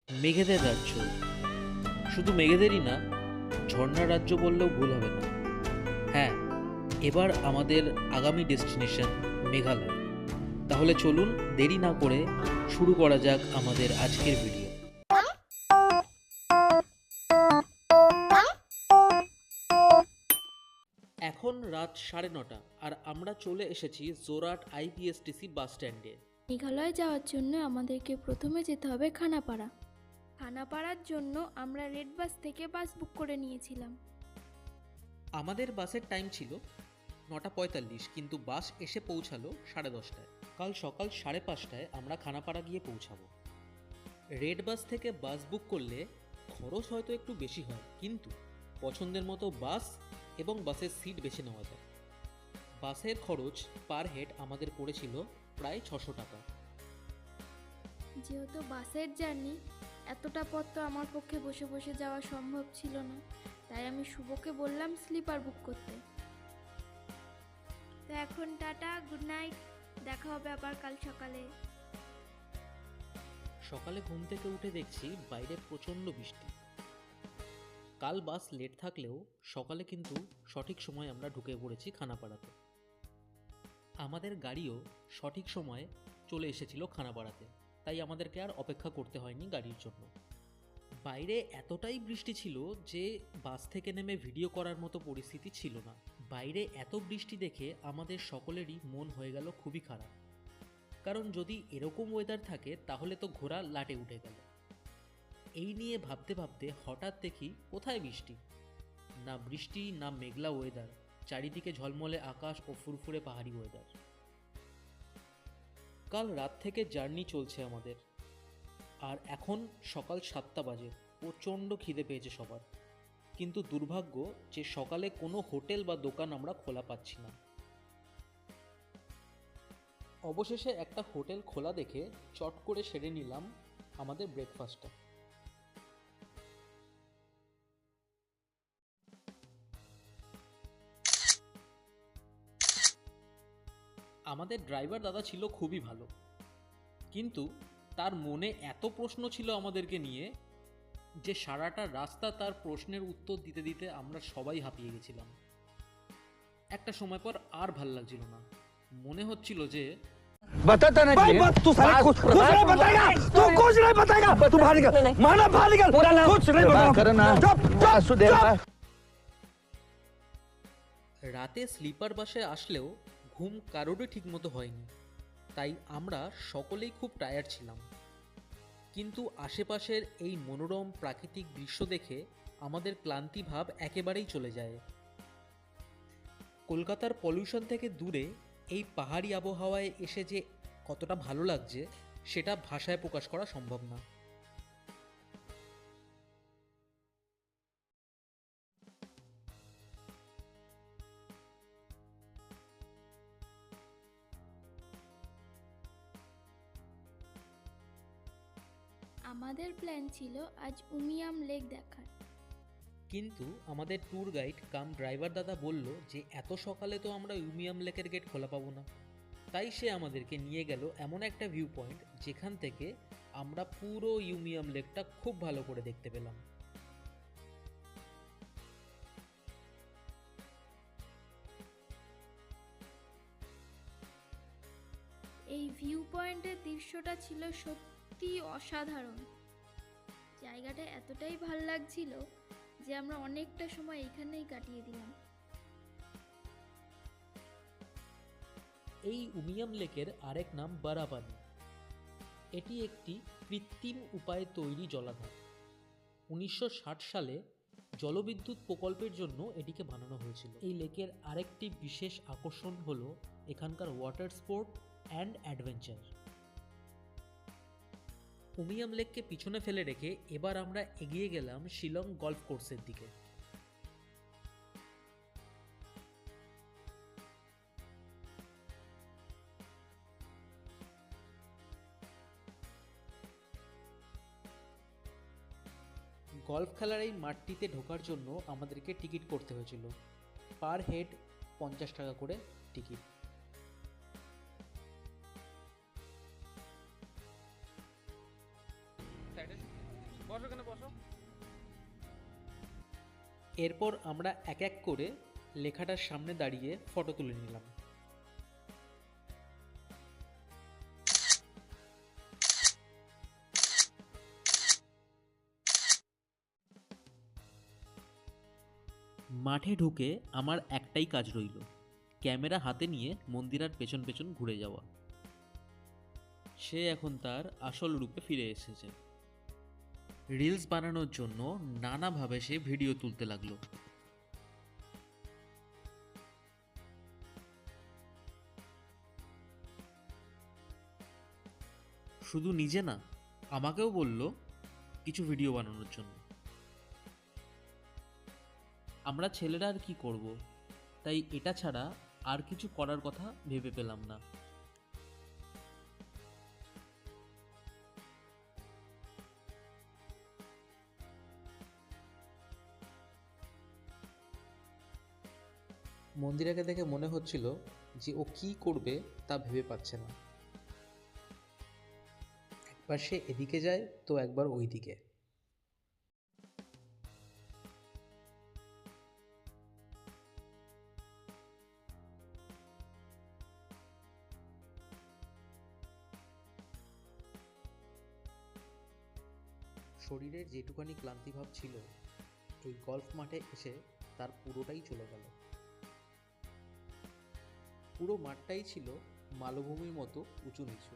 মেঘেদের রাজ্য। শুধু মেঘেদেরই না, ঝর্ণার রাজ্য বললেও ভুল হবে না। হ্যাঁ, এবার আমাদের আগামী ডেস্টিনেশন মেঘালয়। তাহলে চলুন দেরি না করে শুরু করা যাক আমাদের আজকের ভিডিও। এখন রাত 9:30 আর আমরা চলে এসেছি জোরহাট আইপিএসটিসি বাস স্ট্যান্ডে। মেঘালয় যাওয়ার জন্য আমাদেরকে প্রথমে যেতে হবে খানাপাড়া। খানাপাড়ার জন্য আমরা রেড বাস থেকে বাস বুক করে নিয়েছিলাম। আমাদের বাসের টাইম ছিল 9:45, কিন্তু বাস এসে পৌঁছালো 10:30টায়। কাল সকাল 5:30টায় আমরা খানাপাড়া গিয়ে পৌঁছাবো। রেড বাস থেকে বাস বুক করলে খরচ হয়তো একটু বেশি হয়, কিন্তু পছন্দের মতো বাস এবং বাসের সিট বেছে নেওয়া যায়। বাসের খরচ পার হেড আমাদের পড়েছিল প্রায় 600 টাকা। যেহেতু বাসের জার্নি, এতটা পথ তো আমার পক্ষে বসে বসে যাওয়া সম্ভব ছিল না, তাই আমি শুভকে বললাম স্লিপার বুক করতে। তো এখন টাটা, গুড নাইট, দেখা হবে আবার কাল সকালে। সকালে ঘুম থেকে উঠে দেখছি বাইরে প্রচণ্ড বৃষ্টি। কাল বাস লেট থাকলেও সকালে কিন্তু সঠিক সময় আমরা ঢুকে পড়েছি খানাপাড়াতে। আমাদের গাড়িও সঠিক সময়ে চলে এসেছিল খানাপাড়াতে, তাই আমাদেরকে আর অপেক্ষা করতে হয়নি গাড়ির জন্য। বাইরে এতটাই বৃষ্টি ছিল যে বাস থেকে নেমে ভিডিও করার মতো পরিস্থিতি ছিল না। বাইরে এত বৃষ্টি দেখে আমাদের সকলেরই মন হয়ে গেল খুবই খারাপ, কারণ যদি এরকম ওয়েদার থাকে তাহলে তো ঘোড়া লাটে উঠে গেল। এই নিয়ে ভাবতে ভাবতে হঠাৎ দেখি কোথায় বৃষ্টি, না বৃষ্টি না মেঘলা ওয়েদার, চারিদিকে ঝলমলে আকাশ ও ফুরফুরে পাহাড়ি ওয়েদার। কাল রাত থেকে জার্নি চলছে আমাদের, আর এখন সকাল 7টা বাজে। প্রচণ্ড খিদে পেয়েছে সবার, কিন্তু দুর্ভাগ্য যে সকালে কোনো হোটেল বা দোকান আমরা খোলা পাচ্ছি না। অবশেষে একটা হোটেল খোলা দেখে চট করে সেরে নিলাম আমাদের ব্রেকফাস্টটা। আমাদের ড্রাইভার দাদা ছিল খুবই ভালো, কিন্তু তার মনে এত প্রশ্ন ছিল আমাদেরকে নিয়ে যে সারাটা রাস্তা তার প্রশ্নের উত্তর দিতে দিতে আমরা সবাই হাঁপিয়ে গেছিলাম। একটা সময় পর আর ভাল লাগছিল না, মনে হচ্ছিল যে बताता नहीं तू साला कुछ नहीं बताएगा तू कुछ नहीं बताएगा तू बाहर निकल माना बाहर निकल कुछ नहीं बताऊंगा चुप चुप রাতে স্লিপার বাসে আসলেও ঘুম কারোরই ঠিকমতো হয়নি, তাই আমরা সকলেই খুব টায়ার্ড ছিলাম। কিন্তু আশেপাশের এই মনোরম প্রাকৃতিক দৃশ্য দেখে আমাদের ক্লান্তি ভাব একেবারেই চলে যায়। কলকাতার পলিউশন থেকে দূরে এই পাহাড়ি আবহাওয়ায় এসে যে কতটা ভালো লাগছে সেটা ভাষায় প্রকাশ করা সম্ভব না। আমাদের প্ল্যান ছিল আজ উমিয়াম লেক দেখার। কিন্তু আমাদের ট্যুর গাইড কাম ড্রাইভার দাদা বলল যে এত সকালে তো আমরা ইউমিয়াম লেকের গেট খোলা পাবো না, তাই সে আমাদেরকে নিয়ে গেল এমন একটা ভিউ পয়েন্ট যেখান থেকে আমরা পুরো ইউমিয়াম লেকটা খুব ভালো করে দেখতে পেলাম। এই ভিউ পয়েন্টের দৃশ্যটা ছিল সত্যি অসাধারণ। জায়গাটা এতটাই ভাল লাগছিল যে আমরা অনেকটা সময় এখানেই কাটিয়ে দিলাম। এই উমিয়াম লেকের আরেক নাম বারাপানি। এটি একটি কৃত্রিম উপায়ে তৈরি জলাধার। 1960 সালে জলবিদ্যুৎ প্রকল্পের জন্য এটিকে বানানো হয়েছিল। এই লেকের আরেকটি বিশেষ আকর্ষণ হলো এখানকার water sport and adventure. Umiam লেককে পিছনে ফেলে রেখে এবার আমরা এগিয়ে গেলাম শিলং গল্ফ কোর্সের দিকে। গল্ফ খেলার এই মাঠটিতে ঢোকার জন্য আমাদেরকে টিকিট করতে হয়েছিল, পার হেড 50 টাকা করে টিকিট। এরপর আমরা এক এক করে লেখাটার সামনে দাঁড়িয়ে ফটো তুলে নিলাম। মাঠে ঢুকে আমার একটাই কাজ রইল, ক্যামেরা হাতে নিয়ে মন্দিরার পেছন পেছন ঘুরে যাওয়া। সে এখন তার আসল রূপে ফিরে এসেছে। রিলস বানানোর জন্য নানাভাবে সে ভিডিও তুলতে লাগলো। শুধু নিজে না, আমাকেও বলল কিছু ভিডিও বানানোর জন্য। আমরা ছেলেরা আর কি করব, তাই এটা ছাড়া আর কিছু করার কথা ভেবে পেলাম না। মন্দিরাকে দেখে মনে হচ্ছিল যে ও কি করবে তা ভেবে পাচ্ছে না। একবার সে এদিকে যায় তো একবার ওই দিকে। শরীরের যেটুকানি ক্লান্তিভাব ছিল এই গলফ মাঠে এসে তার পুরোটাই চলে গেল। পুরো মাঠটাই ছিল মালভূমির মতো উঁচু নিচু,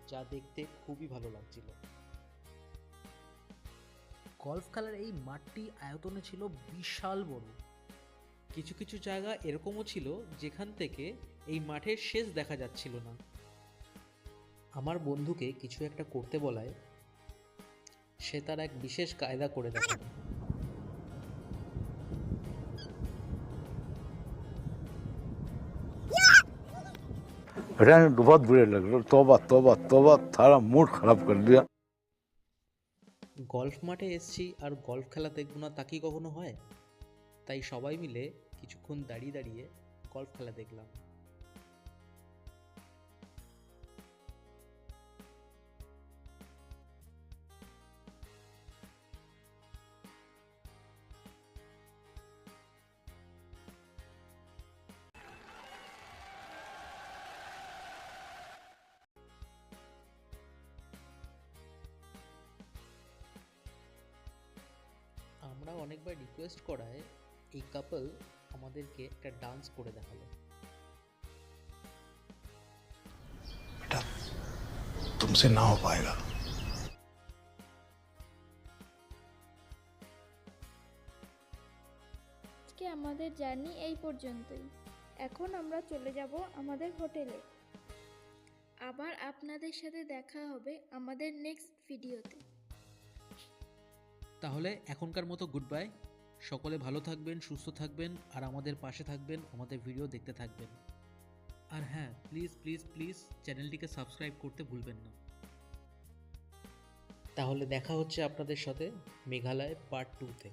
যা দেখতে খুবই ভালো লাগছিল। গলফ খেলার এই মাঠটি আয়তনে ছিল বিশাল বড়। কিছু কিছু জায়গা এরকমও ছিল যেখান থেকে এই মাঠের শেষ দেখা যাচ্ছিল না। আমার বন্ধুকে কিছু একটা করতে বলায় সে তার এক বিশেষ কায়দা করে দেখালো। बहुत बुरे लग रहे, तौबा तौबा तौबा, सारा मूड खराब कर दिया। গলফ মাঠে এসছি আর গলফ খেলা দেখব না তা কি কখনো হয়? তাই সবাই মিলে কিছুক্ষণ দাঁড়িয়ে দাঁড়িয়ে গলফ খেলা দেখলাম। আমরা অনেকবার রিকোয়েস্ট করায় এই কাপল আমাদেরকে একটা ডান্স করে দেখালো। बेटा तुमसे ना हो पाएगा। আজকে আমাদের জার্নি এই পর্যন্তই। এখন আমরা চলে যাব আমাদের হোটেলে। আবার আপনাদের সাথে দেখা হবে আমাদের নেক্সট ভিডিওতে। তাহলে এখনকার মতো গুড বাই। সকলে ভালো থাকবেন, সুস্থ থাকবেন আর আমাদের পাশে থাকবেন, আমাদের ভিডিও দেখতে থাকবেন। আর হ্যাঁ, প্লিজ প্লিজ প্লিজ চ্যানেলটিকে সাবস্ক্রাইব করতে ভুলবেন না। তাহলে দেখা হচ্ছে আপনাদের সাথে মেঘালয় পার্ট 2-তে।